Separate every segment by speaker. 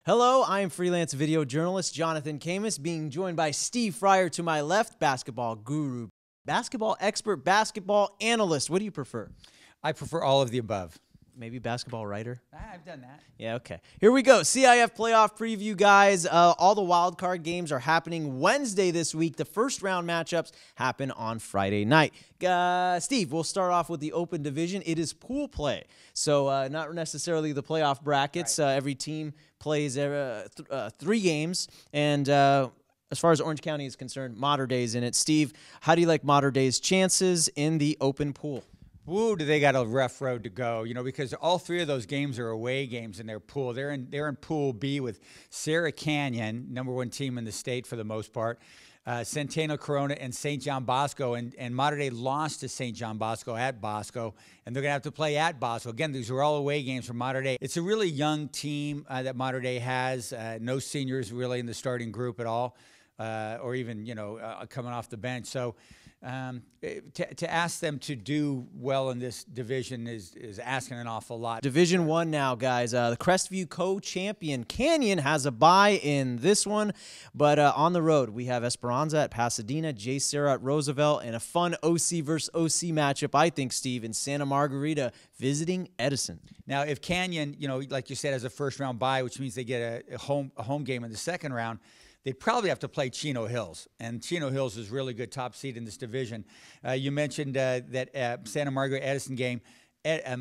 Speaker 1: Hello, I am freelance video journalist Jonathan Khamis, being joined by Steve Fryer to my left, basketball guru, basketball expert, basketball analyst. What do you prefer?
Speaker 2: I prefer all of the above.
Speaker 1: Maybe basketball writer?
Speaker 2: I've done that.
Speaker 1: Yeah, okay. Here we go. CIF playoff preview, guys. All the wild card games are happening Wednesday this week. The first round matchups happen on Friday night. Steve, we'll start off with the open division. It is pool play, so not necessarily the playoff brackets.
Speaker 2: Right.
Speaker 1: Every team plays 3 games, and as far as Orange County is concerned, Mater Dei is in it. Steve, how do you like Mater Dei's chances in the open pool?
Speaker 2: Woo, do they got a rough road to go, because all 3 of those games are away games in their pool. They're in Pool B with Sarah Canyon, #1 team in the state for the most part, Centennial Corona, and St. John Bosco. And Mater Dei lost to St. John Bosco at Bosco, and they're going to have to play at Bosco. Again, these are all away games for Mater Dei. It's a really young team that Mater Dei has. No seniors really in the starting group at all, or even, coming off the bench. So to ask them to do well in this division is asking an awful lot.
Speaker 1: Division 1 now, guys. The Crestview co-champion Canyon has a bye in this one, but on the road we have Esperanza at Pasadena, J. Sarah at Roosevelt, and a fun OC versus OC matchup, I think, Steve, in Santa Margarita visiting Edison.
Speaker 2: Now, if Canyon, like you said, has a first-round bye, which means they get a home game in the second round, they'd probably have to play Chino Hills, and Chino Hills is really good top seed in this division. You mentioned that Santa Margarita Edison game.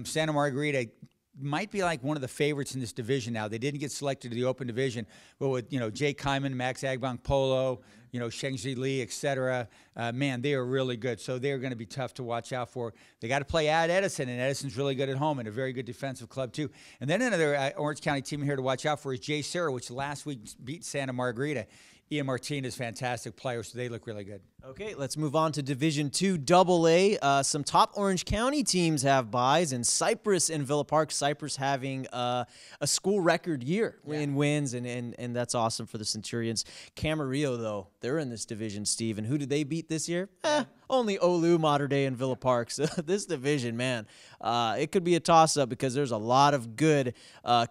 Speaker 2: Santa Margarita might be like one of the favorites in this division now. They didn't get selected to the open division, but with Jay Kyman, Max Agbang Polo, Shengzi Lee, etc. Man, they are really good. So they're going to be tough to watch out for. They got to play at Edison, and Edison's really good at home and a very good defensive club too. And then another Orange County team here to watch out for is J. Sarah, which last week beat Santa Margarita. Ian Martinez, fantastic player, so they look really good.
Speaker 1: Okay, let's move on to Division 2 AA. Some top Orange County teams have byes, and Cypress and Villa Park. Cypress having a school record year in wins, and that's awesome for the Centurions. Camarillo, though, they're in this division, Steve. And who did they beat this year? Only Olu, Mater Dei, and Villa Park. So this division, man, it could be a toss-up because there's a lot of good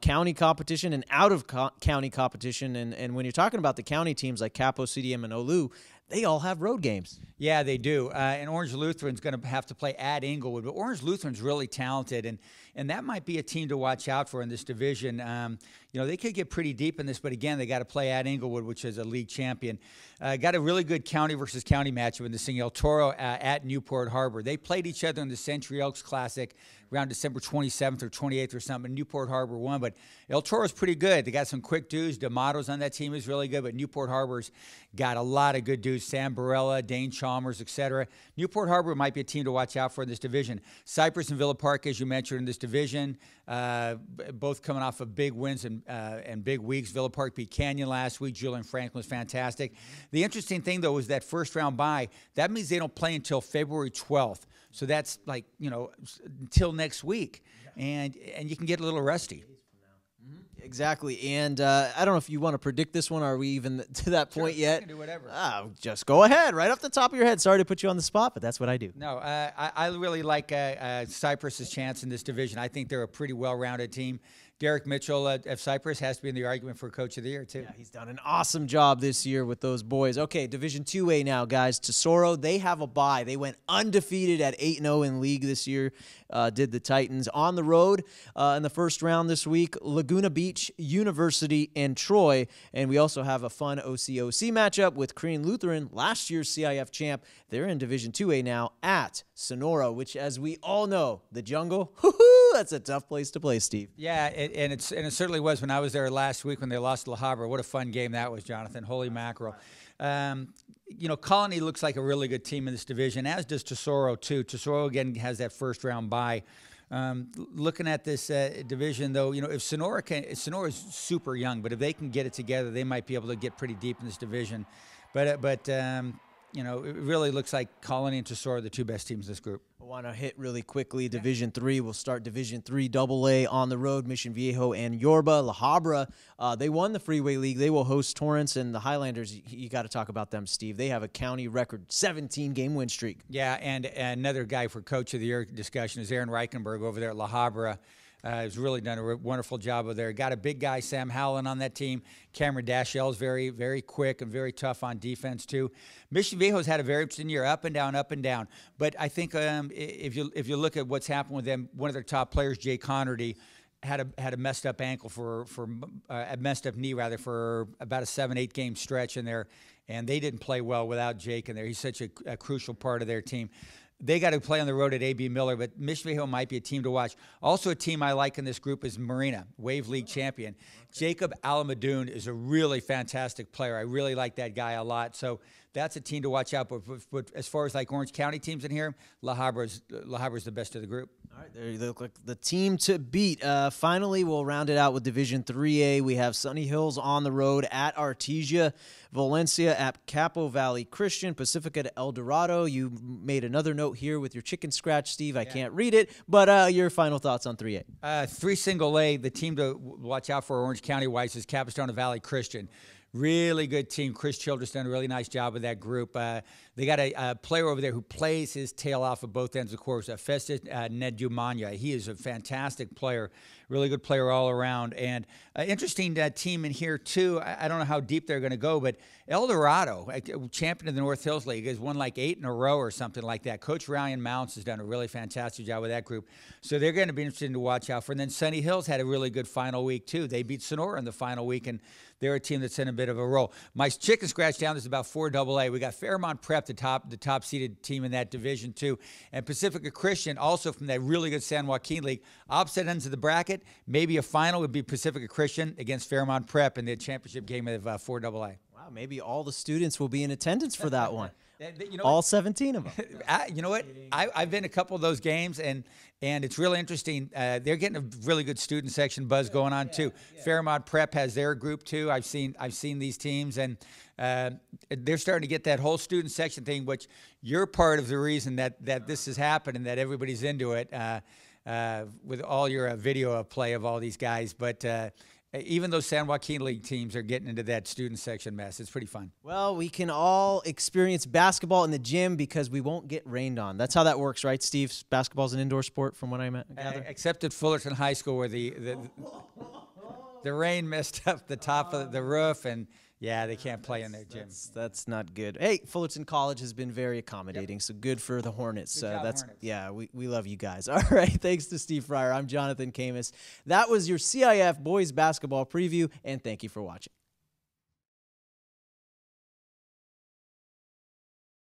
Speaker 1: county competition and out-of-county competition. And when you're talking about the county teams like Capo, CDM, and Olu, they all have road games. Yeah,
Speaker 2: they do. And Orange Lutheran's going to have to play at Inglewood. But Orange Lutheran's really talented, and that might be a team to watch out for in this division. They could get pretty deep in this, but again, they got to play at Inglewood, which is a league champion. Got a really good county versus county matchup in this thing. El Toro at Newport Harbor. They played each other in the Century Elks Classic around December 27th or 28th or something. Newport Harbor won, but El Toro's pretty good. They got some quick dudes. D'Amato's on that team is really good, but Newport Harbor's got a lot of good dudes. Sam Barella, Dane Chalmers, etc. Newport Harbor might be a team to watch out for in this division. Cypress and Villa Park, as you mentioned, in this division, both coming off of big wins and big weeks. Villa Park beat Canyon last week. Julian Franklin was fantastic. The interesting thing, though, is that first round bye. That means they don't play until February 12th. So that's like, until next week. And you can get a little rusty.
Speaker 1: Exactly. And I don't know if you want to predict this one. Are we even to that point yet?
Speaker 2: You can do whatever.
Speaker 1: Just go ahead, right off the top of your head. Sorry to put you on the spot, but that's what I do.
Speaker 2: No, I really like Cypress's chance in this division. I think they're a pretty well-rounded team. Derek Mitchell of Cypress has to be in the argument for Coach of the Year, too.
Speaker 1: Yeah, he's done an awesome job this year with those boys. Okay, Division 2A now, guys. Tesoro, they have a bye. They went undefeated at 8-0 in league this year, did the Titans. On the road in the first round this week, Laguna Beach, University, and Troy. And we also have a fun OC-OC matchup with Korean Lutheran, last year's CIF champ. They're in Division 2A now at Sonora, which, as we all know, the jungle, that's a tough place to play, Steve.
Speaker 2: Yeah, and it certainly was when I was there last week when they lost to La Habra. What a fun game that was, Jonathan. Holy mackerel. Colony looks like a really good team in this division, as does Tesoro, too. Tesoro, again, has that first-round bye. Looking at this division, though, if Sonora's super young, but if they can get it together, they might be able to get pretty deep in this division. But it really looks like Colony and Tesoro are the 2 best teams in this group.
Speaker 1: I want to hit really quickly Division 3. We'll start Division 3 AA on the road. Mission Viejo and Yorba. La Habra, they won the Freeway League. They will host Torrance, and the Highlanders, you got to talk about them, Steve. They have a county record 17-game win streak.
Speaker 2: Yeah, and another guy for Coach of the Year discussion is Aaron Reichenberg over there at La Habra. has really done a wonderful job over there. Got a big guy, Sam Howland, on that team. Cameron Dashell is very, very quick and very tough on defense too. Mission Viejo's had a very interesting year, up and down, up and down. But I think if you look at what's happened with them, one of their top players, Jay Connerty, had a messed up ankle a messed up knee rather for about a 7-8 game stretch in there, and they didn't play well without Jake in there. He's such a crucial part of their team. They got to play on the road at A.B. Miller, but Mission Viejo might be a team to watch. Also, a team I like in this group is Marina, Wave League champion. Jacob Alamadoun is a really fantastic player. I really like that guy a lot. So that's a team to watch out. But as far as like Orange County teams in here, La Habra's the best of the group.
Speaker 1: All right, there you look like the team to beat. Finally, we'll round it out with Division 3A. We have Sunny Hills on the road at Artesia, Valencia at Capo Valley Christian, Pacifica at El Dorado. You made another note here with your chicken scratch, Steve. I can't read it, but your final thoughts on 3A.
Speaker 2: 3 single A, the team to watch out for Orange County-wise is Capistrano Valley Christian. Really good team. Chris Childress done a really nice job with that group. They got a player over there who plays his tail off of both ends of the course, Festus Nedumanya. He is a fantastic player, really good player all around. And interesting team in here, too. I don't know how deep they're going to go, but El Dorado, champion of the North Hills League, has won like 8 in a row or something like that. Coach Ryan Mounts has done a really fantastic job with that group. So they're going to be interesting to watch out for. And then Sunny Hills had a really good final week, too. They beat Sonora in the final week, and they're a team that's in a bit of a roll. My chicken scratch down is about 4 AA. We got Fairmont Prep, the top seeded team in that division too, and Pacifica Christian also from that really good San Joaquin League. Opposite ends of the bracket, maybe a final would be Pacifica Christian against Fairmont Prep in the championship game of 4 AA.
Speaker 1: Wow, maybe all the students will be in attendance for that one.
Speaker 2: You know
Speaker 1: all
Speaker 2: what?
Speaker 1: 17 of them.
Speaker 2: You know what? I've been to a couple of those games, and it's really interesting. They're getting a really good student section buzz going on too. Fairmont Prep has their group too. I've seen these teams, and they're starting to get that whole student section thing, which you're part of the reason that this has happened and that everybody's into it with all your video of play of all these guys. But even those San Joaquin League teams are getting into that student section mess. It's pretty fun.
Speaker 1: Well, we can all experience basketball in the gym because we won't get rained on. That's how that works, right, Steve? Basketball's an indoor sport from what I gather?
Speaker 2: Except at Fullerton High School where the rain messed up the top of the roof, and yeah, they can't play in their gym.
Speaker 1: That's not good. Hey, Fullerton College has been very accommodating, so good for the Hornets.
Speaker 2: Good job, Hornets.
Speaker 1: Yeah, we love you guys. All right, thanks to Steve Fryer. I'm Jonathan Khamis. That was your CIF boys basketball preview, and thank you for watching.